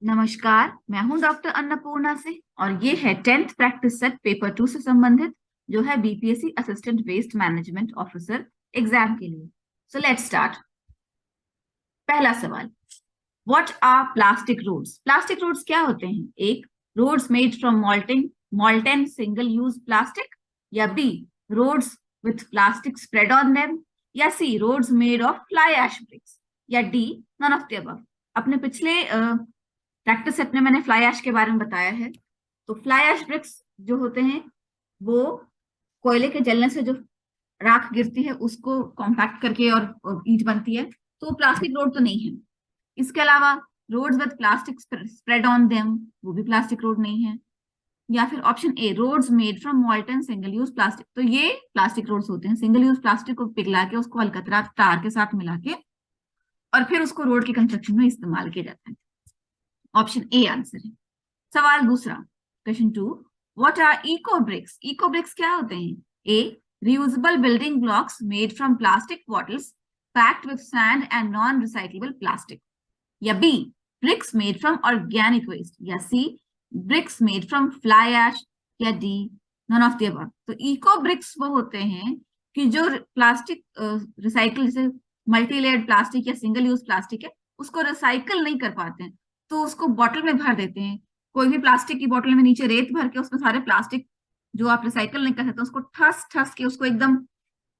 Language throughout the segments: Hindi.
नमस्कार, मैं हूं डॉक्टर अन्नपूर्णा से और ये है 10th प्रैक्टिस सेट पेपर 2 से संबंधित जो है BPSC assistant waste management officer exam के लिए। So let's start. पहला सवाल, what are plastic roads? Plastic roads क्या होते हैं? एक, roads made from molten single use plastic, या B, roads with plastic spread on them, या C, roads made of fly ash bricks, या D, none of the above. अपने पिछले प्रैक्टिस सेट में मैंने फ्लाई ऐश के बारे में बताया है। तो फ्लाई ऐश ब्रिक्स जो होते हैं वो कोयले के जलने से जो राख गिरती है उसको कॉम्पैक्ट करके और ईंट बनती है। तो प्लास्टिक रोड तो नहीं है। इसके अलावा roads with plastic spread on them, वो भी प्लास्टिक रोड नहीं है। या फिर option A, roads made from molten single use plastic, तो ये प्लास्टिक रोड्स होते हैं। सिंगल यूज प्लास्टिक को पिघला के उसको अलकतरा तार के साथ मिला के और फिर उसको रोड के कंस्ट्रक्शन में इस्तेमाल किया जाता है। ऑप्शन ए आंसर है। सवाल दूसरा, question 2, what are eco bricks? Eco bricks क्या होते हैं? A, reusable building blocks made from plastic bottles packed with sand and non recyclable plastic, या B, bricks made from organic waste, या C, bricks made from fly ash, या D, none of the above. तो इको ब्रिक्स वो होते हैं कि जो प्लास्टिक रिसाइकल, जैसे मल्टी लेयर्ड प्लास्टिक या सिंगल यूज प्लास्टिक है, उसको रिसाइकल नहीं कर पाते हैं तो उसको बॉटल में भर देते हैं। कोई भी प्लास्टिक की बोतल में नीचे रेत भर के उसमें सारे प्लास्टिक जो आप रिसाइकल नहीं कर सकते उसको ठस ठस के उसको एकदम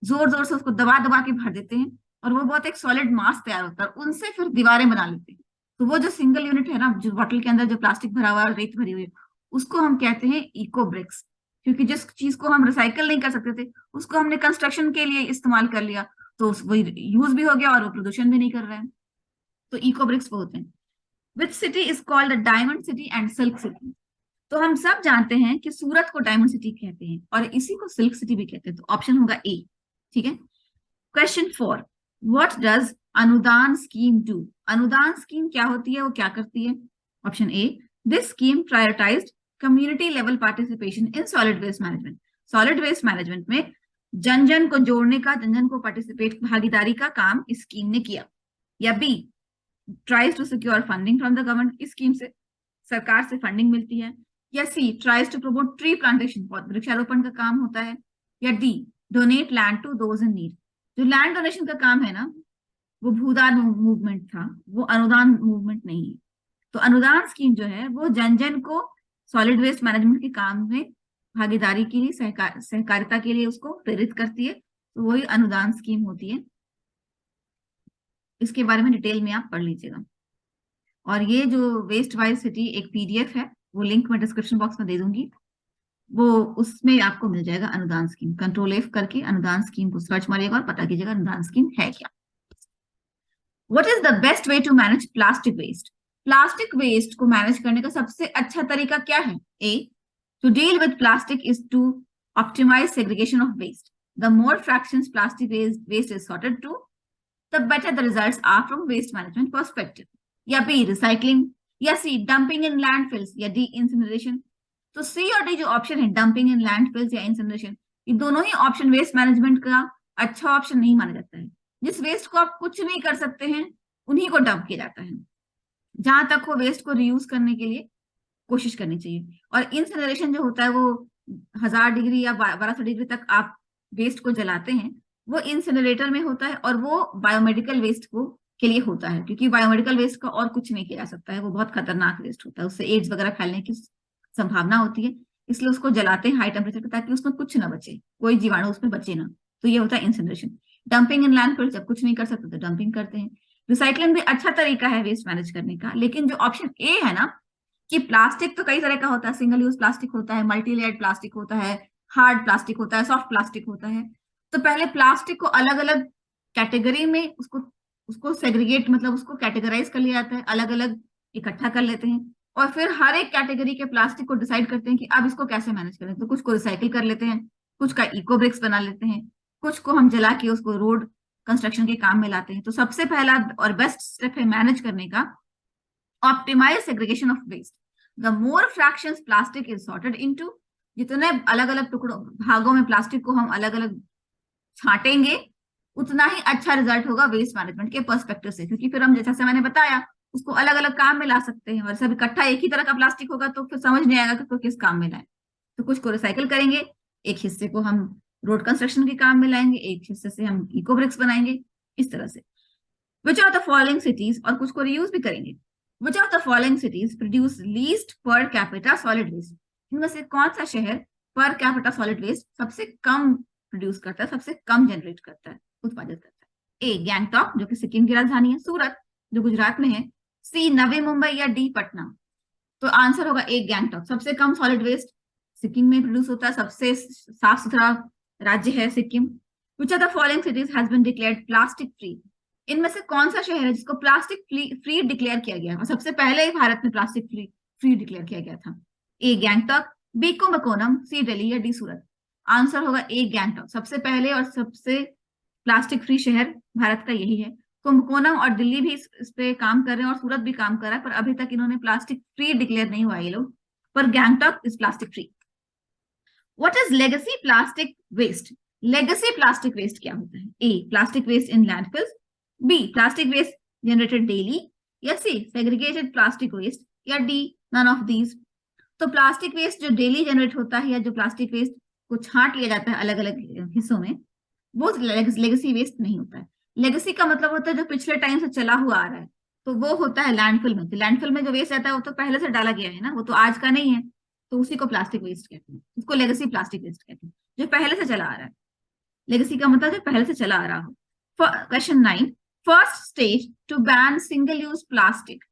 जोर जोर से उसको दबा दबा के भर देते हैं और वो बहुत एक सॉलिड मास तैयार होता है। उनसे फिर दीवारें बना लेते हैं। तो वो जो सिंगल यूनिट है ना, जो बॉटल के अंदर जो प्लास्टिक भरा हुआ है, रेत भरी हुई है, उसको हम कहते हैं इको ब्रिक्स। क्योंकि जिस चीज को हम रिसाइकल नहीं कर सकते थे उसको हमने कंस्ट्रक्शन के लिए इस्तेमाल कर लिया, तो वो यूज भी हो गया और वो प्रदूषण भी नहीं कर रहे हैं। तो इको ब्रिक्स वो होते हैं। Which city is called the diamond city and silk city? तो हम सब जानते हैं कि सूरत को डायमंड सिटी कहते हैं और इसी को सिल्क सिटी भी कहते हैं। तो ऑप्शन होगा ए। ठीक है। Question 4, what does Anudan scheme do? Anudan scheme क्या होती है, वो क्या करती है? Option A, this scheme prioritised community level participation in solid waste management. Solid waste management में जन जन को जोड़ने का, जन जन को पार्टिसिपेट, भागीदारी का काम इस स्कीम ने किया। या B, tries to secure funding from the government, इस स्कीम से सरकार से फंडिंग मिलती है। या C, tries to promote tree plantation, वृक्षारोपण का काम होता है। या D, donate land to those in need. जो लैंड डोनेशन का काम है ना, वो भूदान मूवमेंट था, वो अनुदान मूवमेंट नहीं है। तो अनुदान स्कीम जो है वो जन जन को सॉलिड वेस्ट मैनेजमेंट के काम में भागीदारी के लिए, सहकारिता के लिए उसको प्रेरित करती है। तो वही अनुदान स्कीम होती है। इसके बारे में डिटेल में आप पढ़ लीजिएगा। और ये जो वेस्ट वाइज सिटी एक पीडीएफ है, वो लिंक मैं डिस्क्रिप्शन बॉक्स में दे दूंगी, वो उसमें आपको मिल जाएगा अनुदान स्कीम। कंट्रोल एफ करके अनुदान स्कीम को सर्च मारिएगा और पता कीजिएगा अनुदान स्कीम है क्या। What is the best way to manage plastic waste? Plastic waste को मैनेज करने का सबसे अच्छा तरीका क्या है? A, to deal with plastic is to optimise segregation of waste. The more fractions plastic waste is sorted to, the better the results are from waste management perspective. या बी, रिसाइकलिंग, या सी, डंपिंग इन लैंडफिल्स, या डी, इंसिनरेशन। तो सी और डी जो ऑप्शन है, डंपिंग इन लैंडफिल्स या इंसिनरेशन, ये दोनों ही ऑप्शन वेस्ट मैनेजमेंट का अच्छा ऑप्शन नहीं माना जाता है। जिस वेस्ट को आप कुछ नहीं कर सकते हैं उन्हीं को डंप किया जाता है। जहां तक वो वेस्ट को रीयूज करने के लिए कोशिश करनी चाहिए। और इंसिनरेशन जो होता है वो 1000 डिग्री या 1200 डिग्री तक आप वेस्ट को जलाते हैं, वो इंसिनरेटर में होता है और वो बायोमेडिकल वेस्ट को के लिए होता है। क्योंकि बायोमेडिकल वेस्ट का और कुछ नहीं किया जा सकता है, वो बहुत खतरनाक वेस्ट होता है, उससे एड्स वगैरह फैलने की संभावना होती है। इसलिए उसको जलाते हैं हाई टेम्परेचर पर ताकि उसमें कुछ ना बचे, कोई जीवाणु उसमें बचे ना। तो ये होता है इंसिनरेशन। डंपिंग इन लैंडफिल, जब कुछ नहीं कर सकते तो डंपिंग करते हैं। रिसाइकलिंग भी अच्छा तरीका है वेस्ट मैनेज करने का, लेकिन जो ऑप्शन ए है ना, कि प्लास्टिक तो कई तरह का होता है, सिंगल यूज प्लास्टिक होता है, मल्टी लेयर्ड प्लास्टिक होता है, हार्ड प्लास्टिक होता है, सॉफ्ट प्लास्टिक होता है। तो पहले प्लास्टिक को अलग अलग कैटेगरी में उसको उसको सेग्रीगेट, मतलब उसको कैटेगराइज कर लिया जाता है, अलग अलग इकट्ठा कर लेते हैं और फिर हर एक कैटेगरी के प्लास्टिक को डिसाइड करते हैं कि अब इसको कैसे मैनेज करें। तो कुछ को रिसाइकिल कर लेते हैं, कुछ का इको ब्रिक्स बना लेते हैं, कुछ को हम जला के उसको रोड कंस्ट्रक्शन के काम में लाते हैं। तो सबसे पहला और बेस्ट स्टेप है मैनेज करने का, optimise segregation of waste. The more fractions plastic is sorted into, जितने अलग अलग टुकड़ों भागों में प्लास्टिक को हम अलग अलग छांटेंगे उतना ही अच्छा रिजल्ट होगा वेस्ट मैनेजमेंट के पर्सपेक्टिव से। क्योंकि फिर हम, जैसा से मैंने बताया, उसको अलग अलग काम में ला सकते हैं, और सब इकट्ठा एक ही तरह का प्लास्टिक होगा तो फिर समझ नहीं आएगा कि तो किस काम में लाए। तो कुछ को रिसाइकल करेंगे, एक हिस्से को हम रोड कंस्ट्रक्शन के काम में लाएंगे, एक हिस्से से हम इको ब्रिक्स बनाएंगे, इस तरह से। Which are the following cities, और कुछ को रीयूज भी करेंगे। Which are the following cities produce least per capita solid waste, इनमें से कौन सा शहर पर कैपिटा सॉलिड वेस्ट सबसे कम प्रोड्यूस करता है, सबसे कम जनरेट करता है, उत्पादित करता है। ए गैंगटॉक, जो कि सिक्किम की राजधानी है, सूरत जो गुजरात में है, सी नवी मुंबई, या डी पटना। तो आंसर होगा ए गैंगटॉक। सबसे कम सॉलिड वेस्ट सिक्किम में प्रोड्यूस होता है, सबसे साफ सुथरा राज्य है Sikkim. Which are the following cities has been declared plastic free, इनमें से कौन सा शहर है जिसको प्लास्टिक फ्री डिक्लेयर किया गया, और सबसे पहले ही भारत में प्लास्टिक फ्री डिक्लेयर किया गया था। ए गैंगटॉक, बी कुंभकोणम, सी दिल्ली, या डी सूरत। आंसर होगा ए गैंगटॉक। सबसे पहले और सबसे प्लास्टिक फ्री शहर भारत का यही है। कुंभकोणम और दिल्ली भी इस पे काम कर रहे हैं, और सूरत भी काम कर रहा है, पर अभी तक इन्होंने प्लास्टिक फ्री डिक्लेयर नहीं हुआ ये लोग, पर Gangtok is plastic free. What is legacy plastic waste, legacy plastic waste क्या होता है? A plastic waste in landfills, B plastic waste generated daily, या सी सेग्रीगेटेड प्लास्टिक वेस्ट, या डी नन ऑफ दीज। तो प्लास्टिक वेस्ट जो डेली जनरेट होता है, या जो प्लास्टिक वेस्ट को छांट लिया जाता है अलग अलग हिस्सों में, वो लेगेसी वेस्ट नहीं होता है। लेगेसी का मतलब होता है जो पिछले टाइम से चला हुआ आ रहा है, तो वो होता है लैंडफिल में। तो लैंडफिल में जो वेस्ट आता है वो तो पहले से डाला गया है ना, वो तो आज का नहीं है, तो उसी को प्लास्टिक वेस्ट कहते हैं, उसको लेगेसी प्लास्टिक वेस्ट कहते हैं, जो पहले से चला आ रहा है। लेगेसी का मतलब जो पहले से चला आ रहा हो। Question 9, first state to ban single use plastic,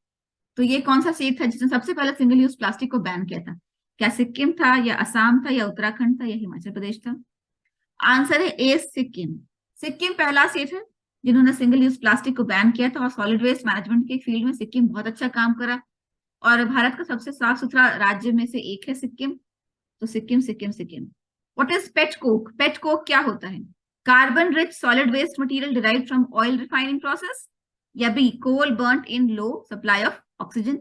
तो ये कौन सा स्टेट था जिसने सबसे पहले सिंगल यूज प्लास्टिक को बैन किया था? क्या सिक्किम था, या असम था, या उत्तराखंड था, या हिमाचल प्रदेश था? आंसर है ए सिक्किम। सिक्किम पहला स्टेट है जिन्होंने सिंगल यूज प्लास्टिक को बैन किया था, और सॉलिड वेस्ट मैनेजमेंट के फील्ड में सिक्किम बहुत अच्छा काम करा, और भारत का सबसे साफ सुथरा राज्य में से एक है सिक्किम। तो Sikkim Sikkim Sikkim. What is pet coke, pet coke क्या होता है? Carbon rich solid waste material derived from oil refining process, या B coal burnt in low supply of oxygen,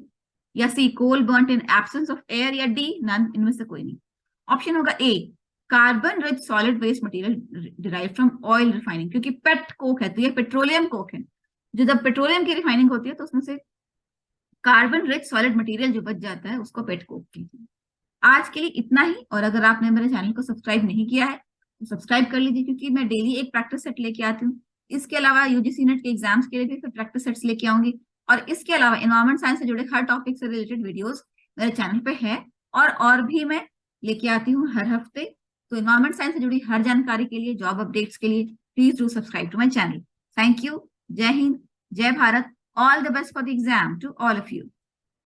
या C coal burnt in absence of air, या डी नन, इनमें से कोई नहीं। ऑप्शन होगा A carbon rich solid waste material derive from oil refining, क्योंकि पेट कोक है तो ये पेट्रोलियम कोक है, जो जब पेट्रोलियम की रिफाइनिंग होती है तो उसमें से कार्बन रिच सॉलिड मटेरियल जो बच जाता है उसको पेट कोक कहते हैं। आज के लिए इतना ही, और अगर आपने मेरे चैनल को सब्सक्राइब नहीं किया है तो सब्सक्राइब कर लीजिए, क्योंकि मैं डेली एक प्रैक्टिस सेट लेके आती हूँ। इसके अलावा यूजीसी नेट के एग्जाम्स के लिए भी फिर प्रैक्टिस सेट्स लेके आऊंगी, और इसके अलावा एनवायरमेंट साइंस से जुड़े हर टॉपिक से रिलेटेड वीडियोस मेरे चैनल पे है, और भी मैं लेके आती हूँ हर हफ्ते। तो एनवायरमेंट साइंस से जुड़ी हर जानकारी के लिए, जॉब अपडेट्स के लिए, please do subscribe to my channel. Thank you. जय हिंद, जय Bharat. All the best for the exam to all of you.